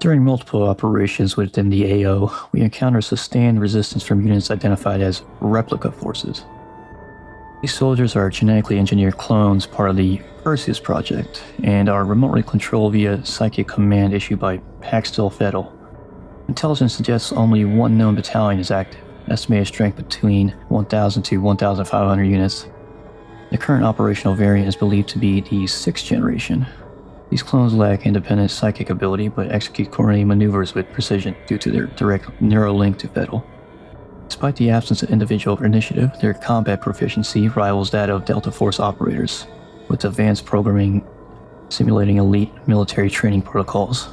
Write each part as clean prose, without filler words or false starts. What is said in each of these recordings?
During multiple operations within the AO, we encounter sustained resistance from units identified as Replica forces. These soldiers are genetically engineered clones part of the Perseus project, and are remotely controlled via psychic command issued by Post-Fettel. Intelligence suggests only one known battalion is active, estimated strength between 1,000 to 1,500 units. The current operational variant is believed to be the 6th generation. These clones lack independent psychic ability, but execute coordinated maneuvers with precision due to their direct neural link to Fettel. Despite the absence of individual initiative, their combat proficiency rivals that of Delta Force operators, with advanced programming simulating elite military training protocols.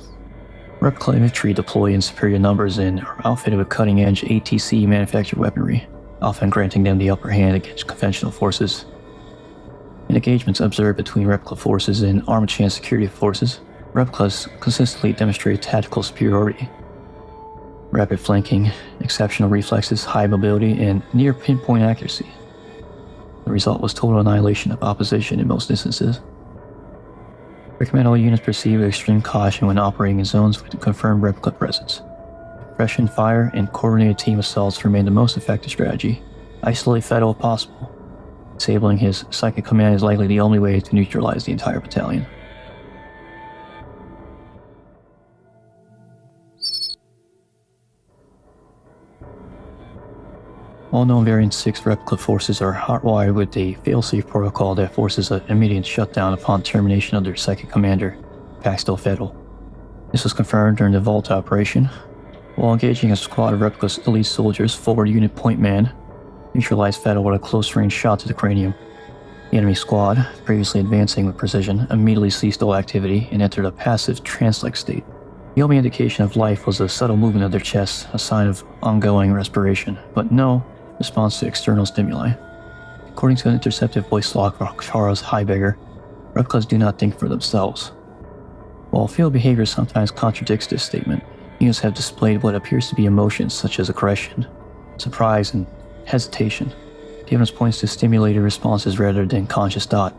Replica infantry deploy in superior numbers and are outfitted with cutting-edge ATC manufactured weaponry, often granting them the upper hand against conventional forces. In engagements observed between Replica forces and Armored Chance security forces, Replicas consistently demonstrate tactical superiority. Rapid flanking, exceptional reflexes, high mobility, and near pinpoint accuracy. The result was total annihilation of opposition in most instances. Recommend all units proceed with extreme caution when operating in zones with confirmed Replica presence. Suppression fire and coordinated team assaults remain the most effective strategy. Isolate Fettel if possible. Disabling his psychic command is likely the only way to neutralize the entire battalion. All known Variant 6 Replica forces are hardwired with a failsafe protocol that forces an immediate shutdown upon termination of their psychic commander, Post-Fettel. This was confirmed during the Vault operation. While engaging a squad of Replica's elite soldiers, forward unit Point Man neutralized Fettel with a close-range shot to the cranium. The enemy squad, previously advancing with precision, immediately ceased all activity and entered a passive trance-like state. The only indication of life was a subtle movement of their chests, a sign of ongoing respiration, but no response to external stimuli. According to an intercepted voice log from Charles Heiberger, Replicas do not think for themselves. While field behavior sometimes contradicts this statement, units have displayed what appears to be emotions such as aggression, surprise, and hesitation. The evidence points to stimulated responses rather than conscious thought.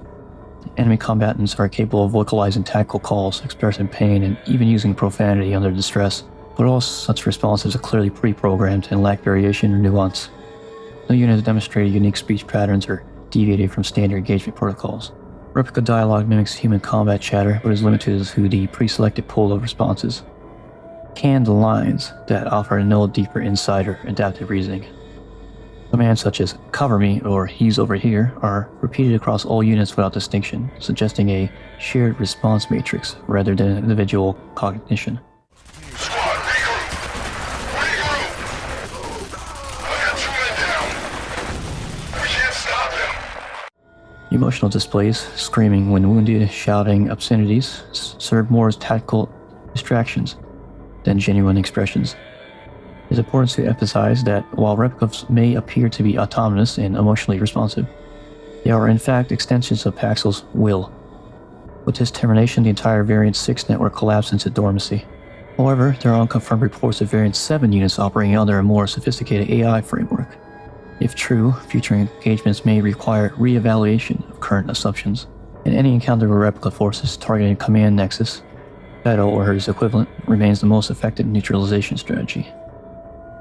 Enemy combatants are capable of vocalizing tactical calls, expressing pain, and even using profanity under distress, but all such responses are clearly pre-programmed and lack variation or nuance. No unit has demonstrated unique speech patterns or deviated from standard engagement protocols. Replica dialogue mimics human combat chatter, but is limited to the pre-selected pool of responses. Canned lines that offer no deeper insight or adaptive reasoning. Commands such as "cover me" or "he's over here" are repeated across all units without distinction, suggesting a shared response matrix rather than individual cognition. Emotional displays, screaming when wounded, shouting obscenities, serve more as tactical distractions than genuine expressions. It is important to emphasize that while replicas may appear to be autonomous and emotionally responsive, they are in fact extensions of Paxil's will. With this termination, the entire Variant 6 network collapsed into dormancy. However, there are unconfirmed reports of Variant 7 units operating under a more sophisticated AI framework. If true, future engagements may require re-evaluation of current assumptions, and any encounter with replica forces targeting command nexus, Fettel or his equivalent, remains the most effective neutralization strategy.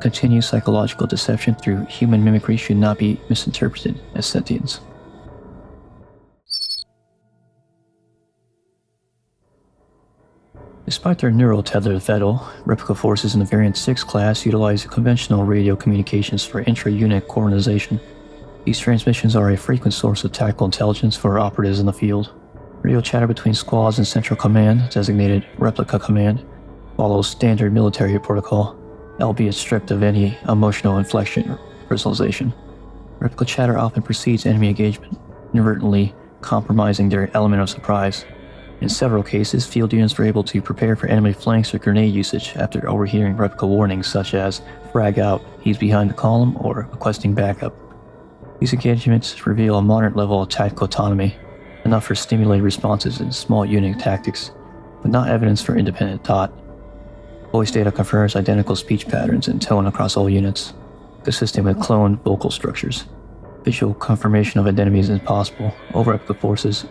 Continued psychological deception through human mimicry should not be misinterpreted as sentience. Despite their neural tether to Fettel, replica forces in the Variant 6 class utilize conventional radio communications for intra-unit coordination. These transmissions are a frequent source of tactical intelligence for operatives in the field. Radio chatter between squads and Central Command, designated Replica Command, follows standard military protocol, albeit stripped of any emotional inflection or personalization. Replica chatter often precedes enemy engagement, inadvertently compromising their element of surprise. In several cases, field units were able to prepare for enemy flanks or grenade usage after overhearing replica warnings such as "frag out, he's behind the column," or requesting backup. These engagements reveal a moderate level of tactical autonomy, enough for stimulated responses in small unit tactics, but not evidence for independent thought. Voice data confirms identical speech patterns and tone across all units, consistent with cloned vocal structures. Visual confirmation of identity is impossible. All replica forces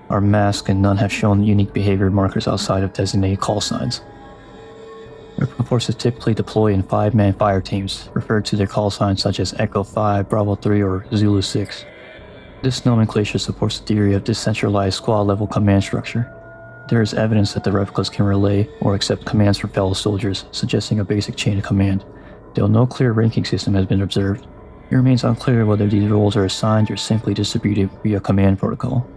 are masked and none have shown unique behavior markers outside of designated call signs. Replica forces typically deploy in 5-man fire teams, referred to their call signs such as Echo 5, Bravo 3, or Zulu 6. This nomenclature supports the theory of decentralized squad-level command structure. There is evidence that the replicas can relay or accept commands from fellow soldiers, suggesting a basic chain of command, though no clear ranking system has been observed. It remains unclear whether these roles are assigned or simply distributed via command protocol.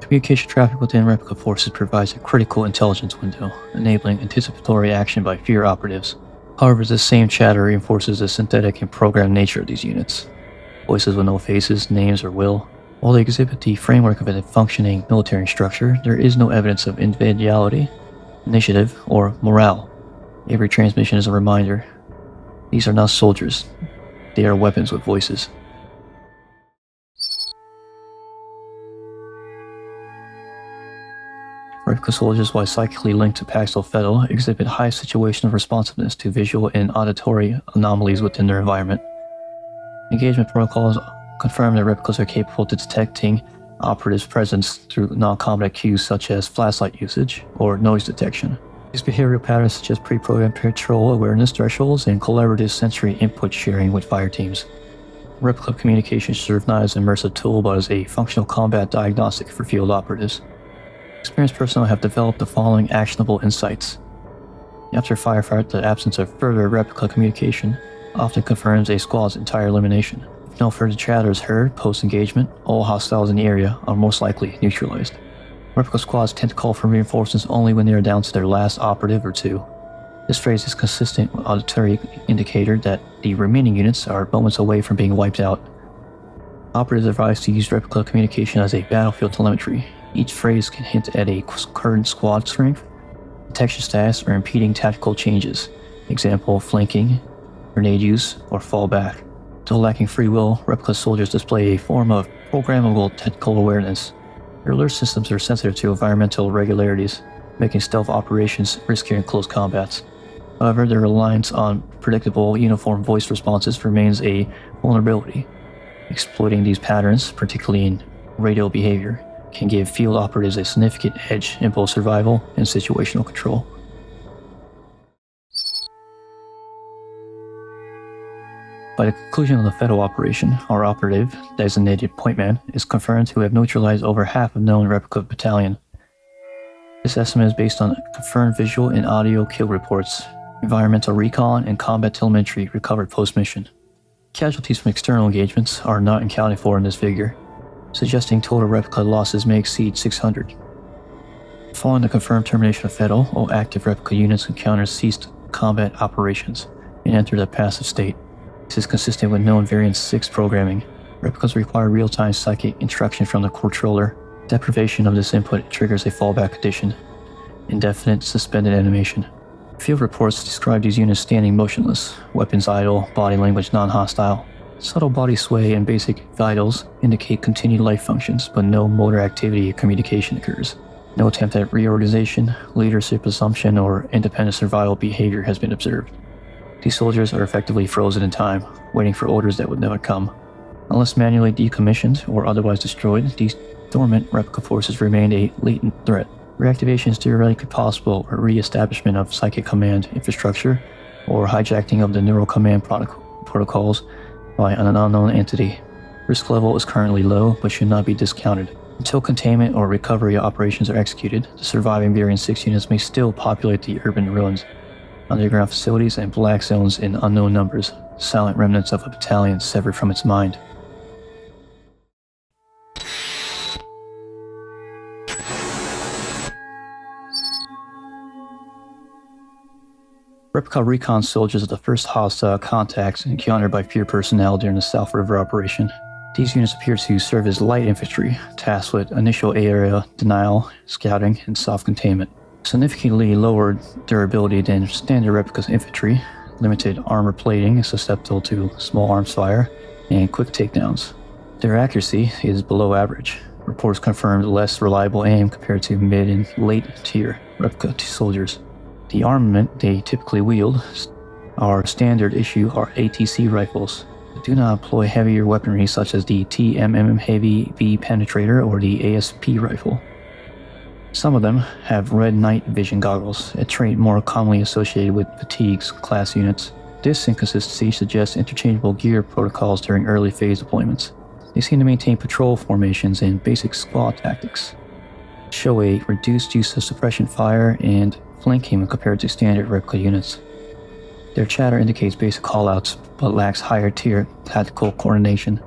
Communication traffic within replica forces provides a critical intelligence window, enabling anticipatory action by fear operatives. However, this same chatter reinforces the synthetic and programmed nature of these units. Voices with no faces, names, or will. While they exhibit the framework of a functioning military structure, there is no evidence of individuality, initiative, or morale. Every transmission is a reminder. These are not soldiers. They are weapons with voices. Replica soldiers, while psychically linked to Post-Fettel, exhibit high situational responsiveness to visual and auditory anomalies within their environment. Engagement protocols confirm that replicas are capable of detecting operatives' presence through non-combat cues such as flashlight usage or noise detection. These behavioral patterns suggest pre-programmed patrol awareness thresholds and collaborative sensory input sharing with fire teams. Replica communication serves not as an immersive tool but as a functional combat diagnostic for field operatives. Experienced personnel have developed the following actionable insights. After a firefight, the absence of further replica communication often confirms a squad's entire elimination. If no further chatter is heard post-engagement, all hostiles in the area are most likely neutralized. Replica squads tend to call for reinforcements only when they are down to their last operative or two. This phrase is consistent with auditory indicator that the remaining units are moments away from being wiped out. Operatives are advised to use replica communication as a battlefield telemetry. Each phrase can hint at a current squad strength, detection status, or impeding tactical changes. Example, flanking, grenade use, or fallback. Though lacking free will, replica soldiers display a form of programmable tactical awareness. Their alert systems are sensitive to environmental irregularities, making stealth operations riskier in close combats. However, their reliance on predictable, uniform voice responses remains a vulnerability. Exploiting these patterns, particularly in radio behavior, can give field operatives a significant edge in both survival and situational control. By the conclusion of the Fettel operation, our operative, designated Pointman, is confirmed to have neutralized over half of known replica battalion. This estimate is based on confirmed visual and audio kill reports, environmental recon, and combat telemetry recovered post-mission. Casualties from external engagements are not accounted for in this figure, suggesting total replica losses may exceed 600. Following the confirmed termination of Fettel, all active replica units encounters ceased combat operations and entered a passive state. This is consistent with known Variant 6 programming. Replicas require real-time psychic instruction from the controller. Deprivation of this input triggers a fallback condition, indefinite suspended animation. Field reports describe these units standing motionless, weapons idle, body language non-hostile. Subtle body sway and basic vitals indicate continued life functions, but no motor activity or communication occurs. No attempt at reorganization, leadership assumption, or independent survival behavior has been observed. These soldiers are effectively frozen in time, waiting for orders that would never come. Unless manually decommissioned or otherwise destroyed, these dormant replica forces remain a latent threat. Reactivation is theoretically possible, or re-establishment of psychic command infrastructure, or hijacking of the neural command protocols by an unknown entity. Risk level is currently low, but should not be discounted. Until containment or recovery operations are executed, the surviving Variant 6 units may still populate the urban ruins, underground facilities, and black zones in unknown numbers, silent remnants of a battalion severed from its mind. Replica Recon soldiers are the first hostile contacts encountered by fear personnel during the South River operation. These units appear to serve as light infantry, tasked with initial area denial, scouting, and soft containment. Significantly lower durability than standard replicas infantry, limited armor plating is susceptible to small arms fire, and quick takedowns. Their accuracy is below average. Reports confirmed less reliable aim compared to mid and late tier replica soldiers. The armament they typically wield are standard issue ATC rifles that do not employ heavier weaponry such as the TMM Heavy V Penetrator or the ASP rifle. Some of them have red night vision goggles, a trait more commonly associated with fatigues class units. This inconsistency suggests interchangeable gear protocols during early phase deployments. They seem to maintain patrol formations and basic squad tactics, show a reduced use of suppression fire and flanking when compared to standard Replica units. Their chatter indicates basic callouts, but lacks higher tier tactical coordination.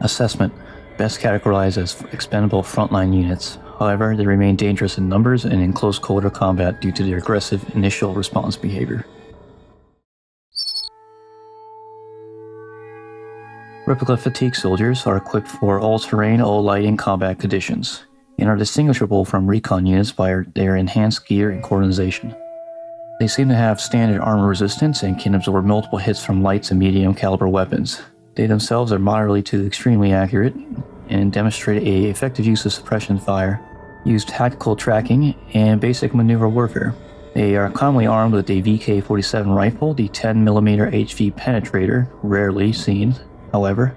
Assessment: best categorized as expendable frontline units. However, they remain dangerous in numbers and in close quarter combat due to their aggressive initial response behavior. Replica fatigue soldiers are equipped for all-terrain, all-lighting combat conditions, and are distinguishable from Recon units by their enhanced gear and coordination. They seem to have standard armor resistance and can absorb multiple hits from lights and medium caliber weapons. They themselves are moderately to extremely accurate and demonstrate a effective use of suppression fire, use tactical tracking, and basic maneuver warfare. They are commonly armed with a VK-47 rifle, the 10mm HV penetrator, rarely seen, however,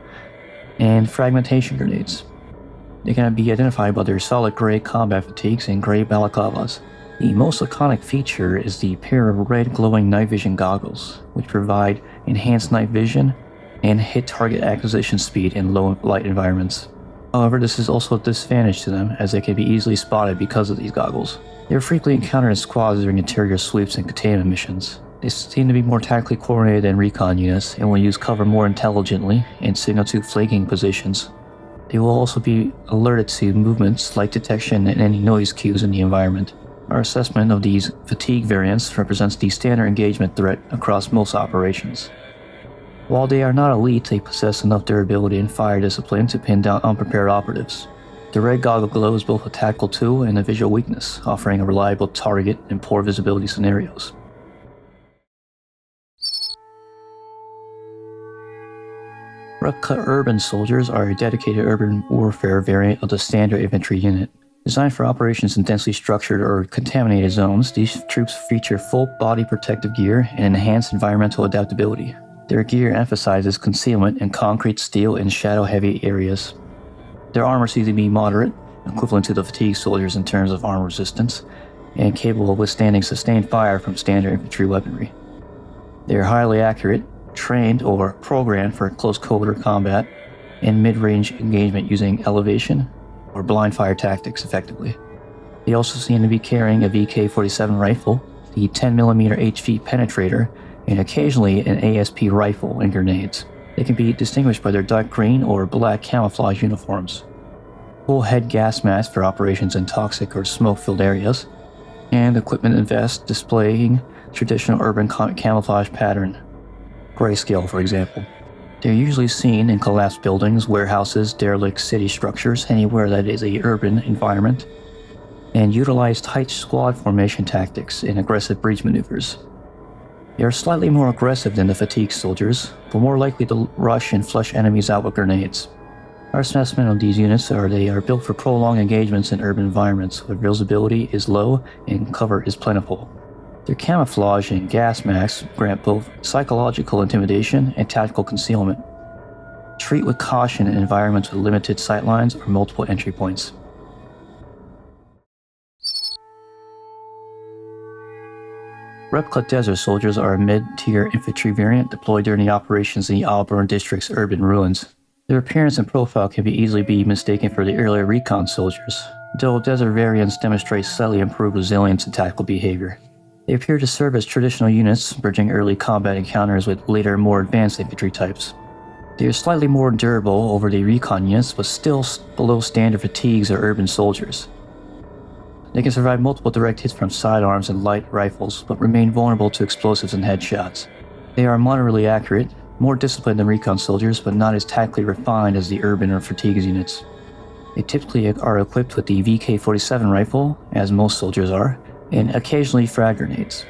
and fragmentation grenades. They can be identified by their solid gray combat fatigues and gray balaclavas. The most iconic feature is the pair of red glowing night vision goggles, which provide enhanced night vision and hit target acquisition speed in low light environments. However, this is also a disadvantage to them, as they can be easily spotted because of these goggles. They are frequently encountered in squads during interior sweeps and containment missions. They seem to be more tactically coordinated than Recon units and will use cover more intelligently and signal to flanking positions. They will also be alerted to movements, light detection, and any noise cues in the environment. Our assessment of these fatigue variants represents the standard engagement threat across most operations. While they are not elite, they possess enough durability and fire discipline to pin down unprepared operatives. The red goggle glow is both a tactical tool and a visual weakness, offering a reliable target in poor visibility scenarios. Replica urban soldiers are a dedicated urban warfare variant of the standard infantry unit. Designed for operations in densely structured or contaminated zones, these troops feature full body protective gear and enhanced environmental adaptability. Their gear emphasizes concealment in concrete, steel, and shadow-heavy areas. Their armor seems to be moderate, equivalent to the fatigue soldiers in terms of armor resistance, and capable of withstanding sustained fire from standard infantry weaponry. They are highly accurate, trained or programmed for close quarter combat and mid-range engagement using elevation or blind fire tactics effectively. They also seem to be carrying a VK-47 rifle, the 10mm HV penetrator, and occasionally an ASP rifle and grenades. They can be distinguished by their dark green or black camouflage uniforms, full head gas masks for operations in toxic or smoke-filled areas, and equipment and vests displaying traditional urban camouflage pattern, grayscale for example. They're usually seen in collapsed buildings, warehouses, derelict city structures, anywhere that is an urban environment, and utilize tight squad formation tactics in aggressive breach maneuvers. They are slightly more aggressive than the fatigue soldiers, but more likely to rush and flush enemies out with grenades. Our assessment of these units are they are built for prolonged engagements in urban environments where visibility is low and cover is plentiful. Their camouflage and gas masks grant both psychological intimidation and tactical concealment. Treat with caution in environments with limited sightlines or multiple entry points. Replica Desert Soldiers are a mid-tier infantry variant deployed during the operations in the Auburn District's urban ruins. Their appearance and profile can easily be mistaken for the earlier Recon soldiers, though desert variants demonstrate slightly improved resilience and tactical behavior. They appear to serve as traditional units, bridging early combat encounters with later, more advanced infantry types. They are slightly more durable over the Recon units, but still below standard fatigues or urban soldiers. They can survive multiple direct hits from sidearms and light rifles, but remain vulnerable to explosives and headshots. They are moderately accurate, more disciplined than Recon soldiers, but not as tactically refined as the urban or fatigues units. They typically are equipped with the VK-47 rifle, as most soldiers are, and occasionally frag grenades.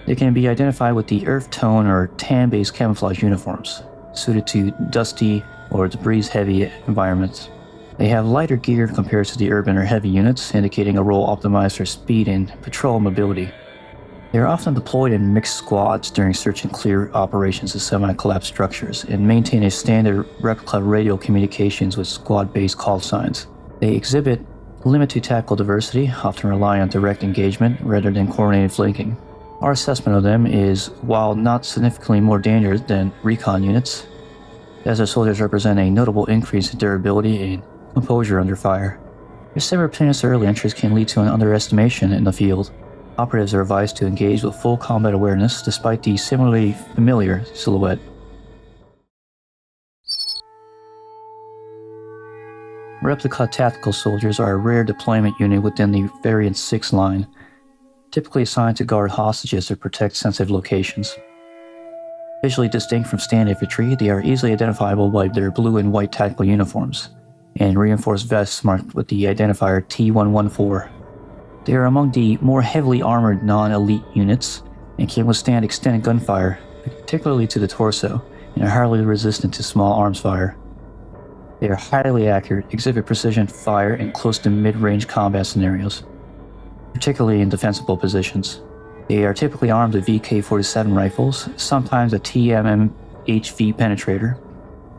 They can be identified with the earth tone or tan-based camouflage uniforms, suited to dusty or debris-heavy environments. They have lighter gear compared to the urban or heavy units, indicating a role optimized for speed and patrol mobility. They are often deployed in mixed squads during search and clear operations of semi-collapsed structures, and maintain a standard replica radio communications with squad-based call signs. They exhibit limited tactical diversity, often rely on direct engagement rather than coordinated flanking. Our assessment of them is, while not significantly more dangerous than Recon units, Desert soldiers represent a notable increase in durability and composure under fire. Their simultaneous early entries can lead to an underestimation in the field. Operatives are advised to engage with full combat awareness despite the similarly familiar silhouette. Replica tactical soldiers are a rare deployment unit within the Variant 6 line, typically assigned to guard hostages or protect sensitive locations. Visually distinct from standard infantry, they are easily identifiable by their blue and white tactical uniforms, and reinforced vests marked with the identifier T114. They are among the more heavily armored non-elite units, and can withstand extended gunfire, particularly to the torso, and are highly resistant to small arms fire. They are highly accurate, exhibit precision fire in close to mid-range combat scenarios, particularly in defensible positions. They are typically armed with VK-47 rifles, sometimes a TMMHV penetrator,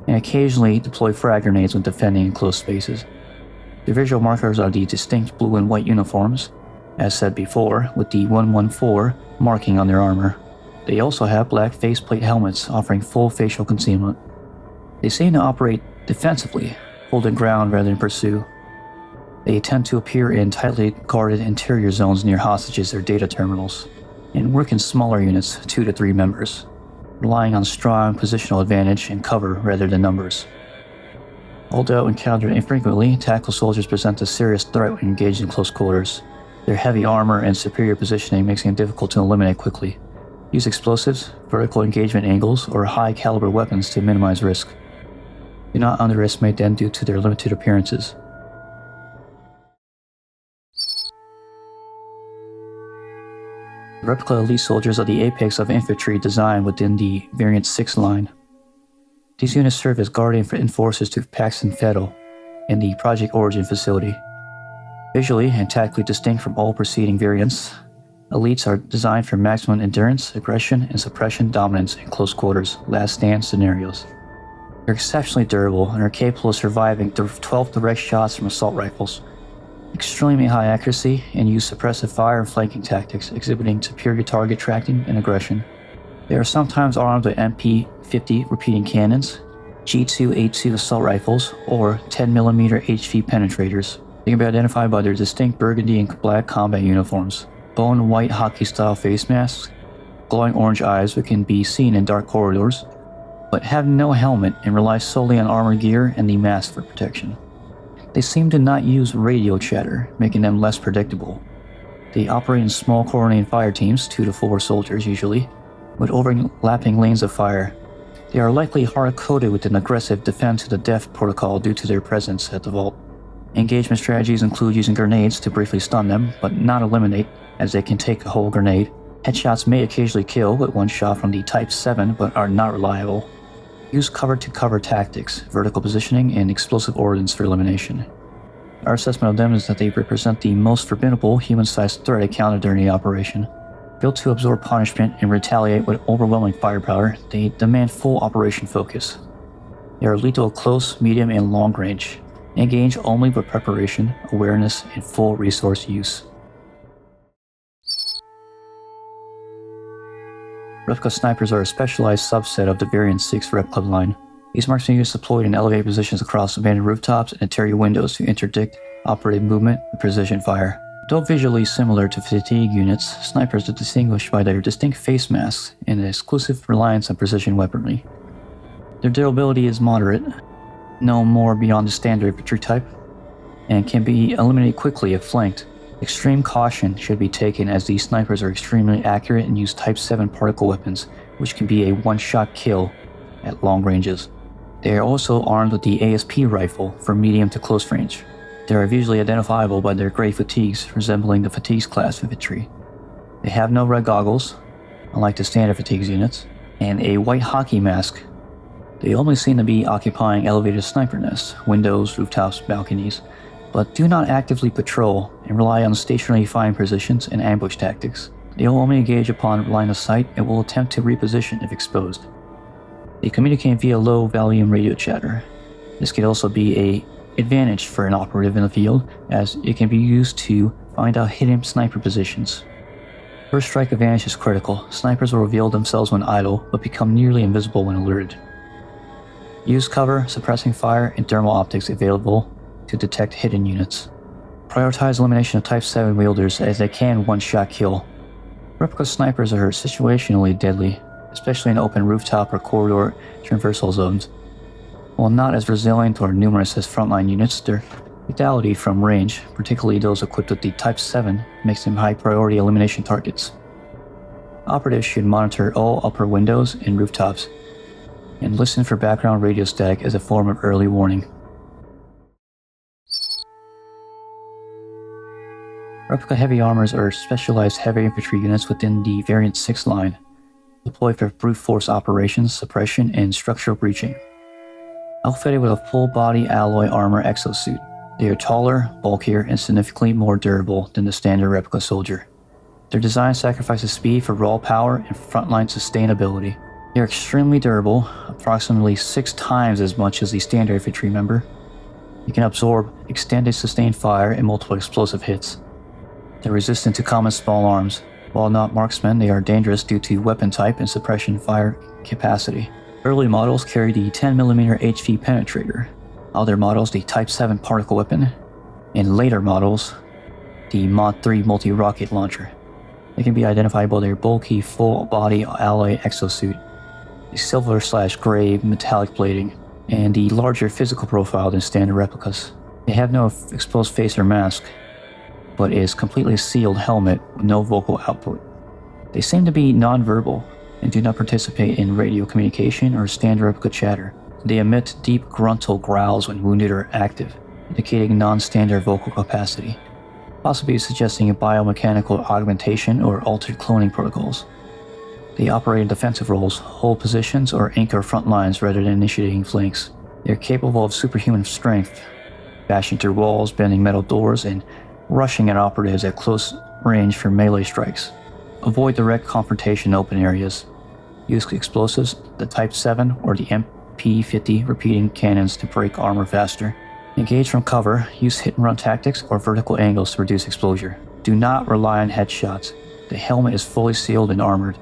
and occasionally deploy frag grenades when defending in close spaces. Their visual markers are the distinct blue and white uniforms, as said before, with the 114 marking on their armor. They also have black faceplate helmets offering full facial concealment. They seem to operate defensively, holding ground rather than pursue. They tend to appear in tightly guarded interior zones near hostages or data terminals, and work in smaller units, 2 to 3 members, relying on strong positional advantage and cover rather than numbers. Although encountered infrequently, tactical soldiers present a serious threat when engaged in close quarters. Their heavy armor and superior positioning makes them difficult to eliminate quickly. Use explosives, vertical engagement angles, or high-caliber weapons to minimize risk. Do not underestimate them due to their limited appearances. Replica elite soldiers are the apex of infantry design within the Variant 6 line. These units serve as guardian enforcers to Post-Fettel in the Project Origin facility. Visually and tactically distinct from all preceding variants, elites are designed for maximum endurance, aggression, and suppression dominance in close quarters, last stand scenarios. They're exceptionally durable and are capable of surviving 12 direct shots from assault rifles, extremely high accuracy, and use suppressive fire and flanking tactics, exhibiting superior target tracking and aggression. They are sometimes armed with MP-50 repeating cannons, G2A2 assault rifles, or 10mm HV penetrators. They can be identified by their distinct burgundy and black combat uniforms, bone white hockey-style face masks, glowing orange eyes that can be seen in dark corridors, but have no helmet and rely solely on armor gear and the mask for protection. They seem to not use radio chatter, making them less predictable. They operate in small coordinated fire teams, 2 to 4 soldiers usually, with overlapping lanes of fire. They are likely hard-coded with an aggressive defend-to-the-death protocol due to their presence at the vault. Engagement strategies include using grenades to briefly stun them, but not eliminate, as they can take a whole grenade. Headshots may occasionally kill with one shot from the Type 7, but are not reliable. Use cover-to-cover tactics, vertical positioning, and explosive ordnance for elimination. Our assessment of them is that they represent the most formidable human-sized threat encountered during the operation. Built to absorb punishment and retaliate with overwhelming firepower, they demand full operation focus. They are lethal at close, medium, and long range. Engage only with preparation, awareness, and full resource use. Replica snipers are a specialized subset of the Variant 6 Replica line. These marks are used deployed in elevated positions across abandoned rooftops and interior windows to interdict operative movement and precision fire. Though visually similar to fatigue units, snipers are distinguished by their distinct face masks and an exclusive reliance on precision weaponry. Their durability is moderate, no more beyond the standard infantry type, and can be eliminated quickly if flanked. Extreme caution should be taken as these snipers are extremely accurate and use Type 7 particle weapons, which can be a one-shot kill at long ranges. They are also armed with the ASP rifle for medium to close range. They are visually identifiable by their gray fatigues, resembling the fatigues class infantry. They have no red goggles, unlike the standard fatigues units, and a white hockey mask. They only seem to be occupying elevated sniper nests, windows, rooftops, balconies, but do not actively patrol and rely on stationary firing positions and ambush tactics. They will only engage upon line of sight and will attempt to reposition if exposed. They communicate via low volume radio chatter. This can also be a advantage for an operative in the field, as it can be used to find out hidden sniper positions. First strike advantage is critical. Snipers will reveal themselves when idle, but become nearly invisible when alerted. Use cover, suppressing fire, and thermal optics available to detect hidden units. Prioritize elimination of Type 7 wielders, as they can one-shot kill. Replica snipers are situationally deadly, especially in open rooftop or corridor traversal zones. While not as resilient or numerous as frontline units, their lethality from range, particularly those equipped with the Type 7, makes them high-priority elimination targets. Operatives should monitor all upper windows and rooftops, and listen for background radio static as a form of early warning. Replica heavy armors are specialized heavy infantry units within the Variant 6 line, deployed for brute force operations, suppression, and structural breaching. Outfitted with a full-body alloy armor exosuit, they are taller, bulkier, and significantly more durable than the standard Replica soldier. Their design sacrifices speed for raw power and frontline sustainability. They are extremely durable, approximately 6 times as much as the standard infantry member. They can absorb extended sustained fire and multiple explosive hits. They're resistant to common small arms. While not marksmen, they are dangerous due to weapon type and suppression fire capacity. Early models carry the 10mm HV penetrator, other models the Type 7 particle weapon, and later models the Mod 3 multi-rocket launcher. They can be identified by their bulky full-body alloy exosuit, the silver/gray metallic plating, and the larger physical profile than standard replicas. They have no exposed face or mask, but is completely sealed helmet with no vocal output. They seem to be non-verbal and do not participate in radio communication or standard replica chatter. They emit deep gruntal growls when wounded or active, indicating non-standard vocal capacity, possibly suggesting a biomechanical augmentation or altered cloning protocols. They operate in defensive roles, hold positions, or anchor front lines rather than initiating flanks. They are capable of superhuman strength, bashing through walls, bending metal doors, and rushing at operatives at close range for melee strikes. Avoid direct confrontation in open areas. Use explosives, the Type 7 or the MP-50 repeating cannons to break armor faster. Engage from cover, use hit-and-run tactics or vertical angles to reduce exposure. Do not rely on headshots. The helmet is fully sealed and armored.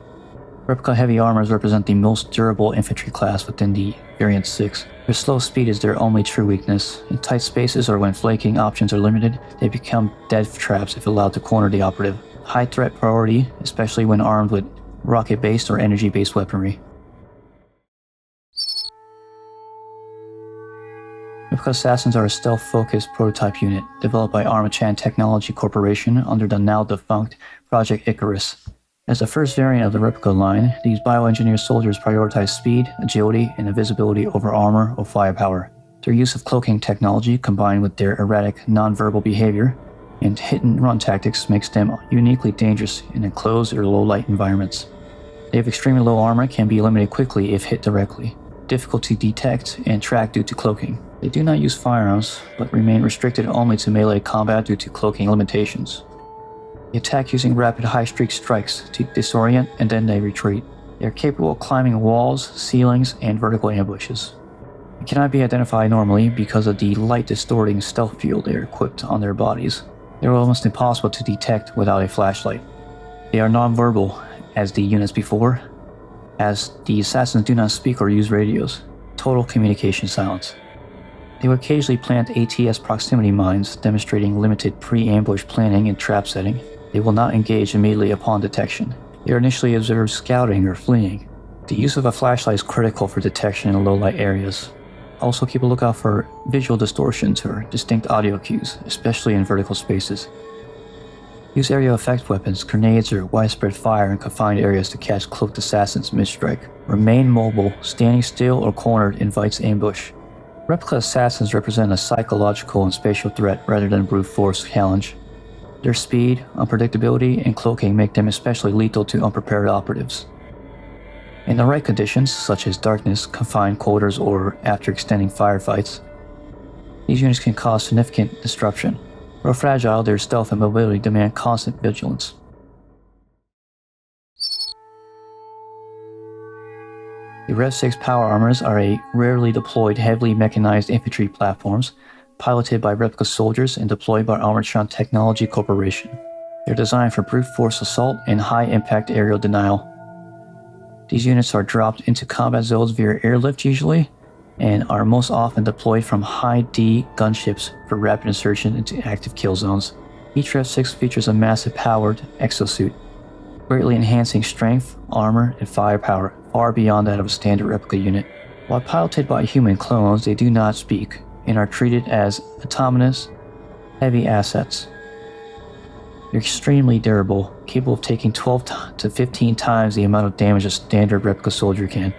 Replica heavy armors represent the most durable infantry class within the Variant 6. Their slow speed is their only true weakness. In tight spaces or when flanking options are limited, they become dead traps if allowed to corner the operative. High threat priority, especially when armed with rocket-based or energy-based weaponry. Replica Assassins are a stealth-focused prototype unit developed by Armachan Technology Corporation under the now-defunct Project Icarus. As the first variant of the Replica line, these bioengineered soldiers prioritize speed, agility, and invisibility over armor or firepower. Their use of cloaking technology, combined with their erratic, non-verbal behavior and hit-and-run tactics, makes them uniquely dangerous in enclosed or low-light environments. They have extremely low armor, can be eliminated quickly if hit directly, difficult to detect and track due to cloaking. They do not use firearms, but remain restricted only to melee combat due to cloaking limitations. They attack using rapid high-streak strikes to disorient, and then they retreat. They are capable of climbing walls, ceilings, and vertical ambushes. They cannot be identified normally because of the light-distorting stealth field they are equipped on their bodies. They are almost impossible to detect without a flashlight. They are non-verbal, as the units before, as the assassins do not speak or use radios. Total communication silence. They will occasionally plant ATS proximity mines, demonstrating limited pre-ambush planning and trap setting. They will not engage immediately upon detection. They are initially observed scouting or fleeing. The use of a flashlight is critical for detection in low-light areas. Also keep a lookout for visual distortions or distinct audio cues, especially in vertical spaces. Use area effect weapons, grenades, or widespread fire in confined areas to catch cloaked assassins mid-strike. Remain mobile. Standing still or cornered invites ambush. Replica assassins represent a psychological and spatial threat rather than a brute force challenge. Their speed, unpredictability, and cloaking make them especially lethal to unprepared operatives. In the right conditions, such as darkness, confined quarters, or after extending firefights, these units can cause significant disruption. While fragile, their stealth and mobility demand constant vigilance. The Rev 6 power armors are a rarely deployed, heavily mechanized infantry platforms piloted by Replica soldiers and deployed by Armatron Technology Corporation. They're designed for brute force assault and high-impact aerial denial. These units are dropped into combat zones via airlift usually, and are most often deployed from high-D gunships for rapid insertion into active kill zones. Each Rev 6 features a massive powered exosuit, greatly enhancing strength, armor, and firepower far beyond that of a standard replica unit. While piloted by human clones, they do not speak and are treated as autonomous, heavy assets. They're extremely durable, capable of taking 12 to 15 times the amount of damage a standard replica soldier can.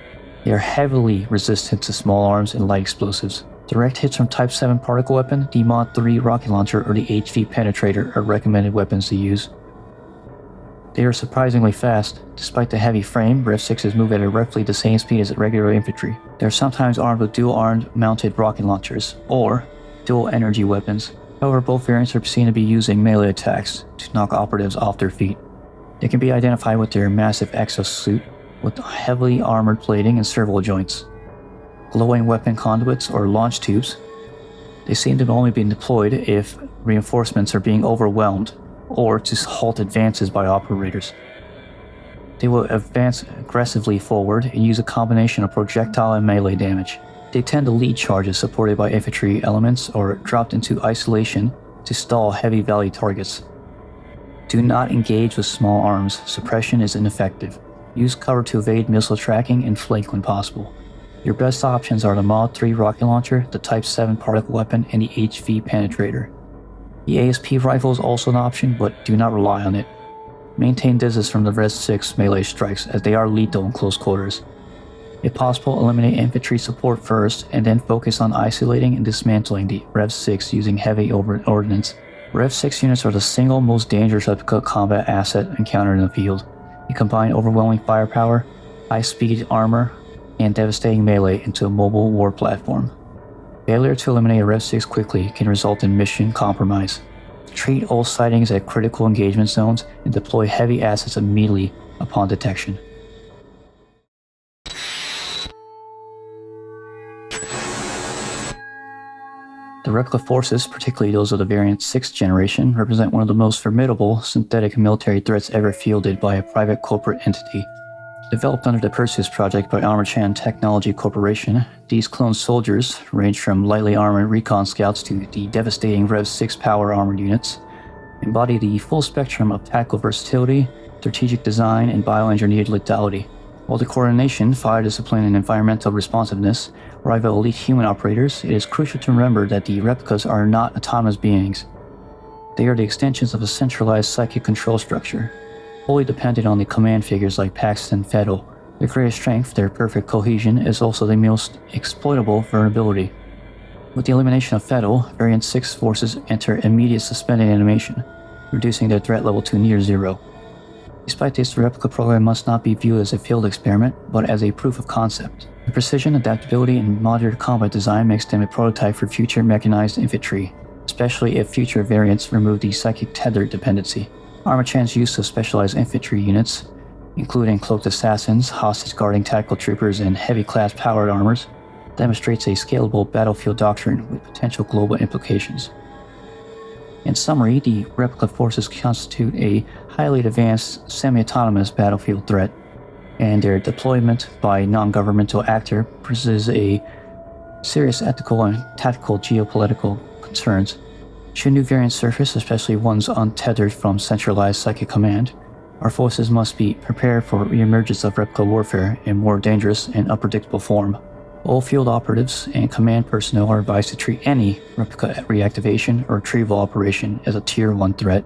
They are heavily resistant to small arms and light explosives. Direct hits from Type 7 particle weapon, the Mod 3 rocket launcher, or the HV penetrator are recommended weapons to use. They are surprisingly fast. Despite the heavy frame, Rev 6s move at roughly the same speed as regular infantry. They are sometimes armed with dual-armed mounted rocket launchers, or dual-energy weapons. However, both variants are seen to be using melee attacks to knock operatives off their feet. They can be identified with their massive exosuit, with heavily armored plating and servo joints, glowing weapon conduits or launch tubes. They seem to only be deployed if reinforcements are being overwhelmed or to halt advances by operators. They will advance aggressively forward and use a combination of projectile and melee damage. They tend to lead charges supported by infantry elements or dropped into isolation to stall heavy value targets. Do not engage with small arms. Suppression is ineffective. Use cover to evade missile tracking and flank when possible. Your best options are the Mod 3 rocket launcher, the Type 7 particle weapon, and the HV penetrator. The ASP rifle is also an option, but do not rely on it. Maintain distance from the Rev 6 melee strikes, as they are lethal in close quarters. If possible, eliminate infantry support first, and then focus on isolating and dismantling the Rev 6 using heavy ordnance. Rev 6 units are the single most dangerous replica combat asset encountered in the field. They combine overwhelming firepower, high-speed armor, and devastating melee into a mobile war platform. Failure to eliminate a Rev 6 quickly can result in mission compromise. Treat all sightings as critical engagement zones and deploy heavy assets immediately upon detection. The replica forces, particularly those of the variant 6th generation, represent one of the most formidable synthetic military threats ever fielded by a private corporate entity. Developed under the Perseus project by Armatron Technology Corporation, these clone soldiers range from lightly armored Recon scouts to the devastating Rev 6 power armored units, embody the full spectrum of tactical versatility, strategic design, and bioengineered lethality. While the coordination, fire discipline, and environmental responsiveness rival elite human operators, it is crucial to remember that the replicas are not autonomous beings. They are the extensions of a centralized psychic control structure, wholly dependent on the command figures like Paxton and Fettel. Their greatest strength, their perfect cohesion, is also the most exploitable vulnerability. With the elimination of Fettel, Variant 6 forces enter immediate suspended animation, reducing their threat level to near zero. Despite this, the replica program must not be viewed as a field experiment, but as a proof of concept. The precision, adaptability, and modular combat design makes them a prototype for future mechanized infantry, especially if future variants remove the psychic tether dependency. Armatron's use of specialized infantry units, including cloaked assassins, hostage-guarding tactical troopers, and heavy-class powered armors, demonstrates a scalable battlefield doctrine with potential global implications. In summary, the replica forces constitute a highly advanced, semi-autonomous battlefield threat, and their deployment by non-governmental actor poses a serious ethical and tactical geopolitical concerns. Should new variants surface, especially ones untethered from centralized psychic command, our forces must be prepared for re-emergence of replica warfare in more dangerous and unpredictable form. All field operatives and command personnel are advised to treat any replica reactivation or retrieval operation as a Tier 1 threat.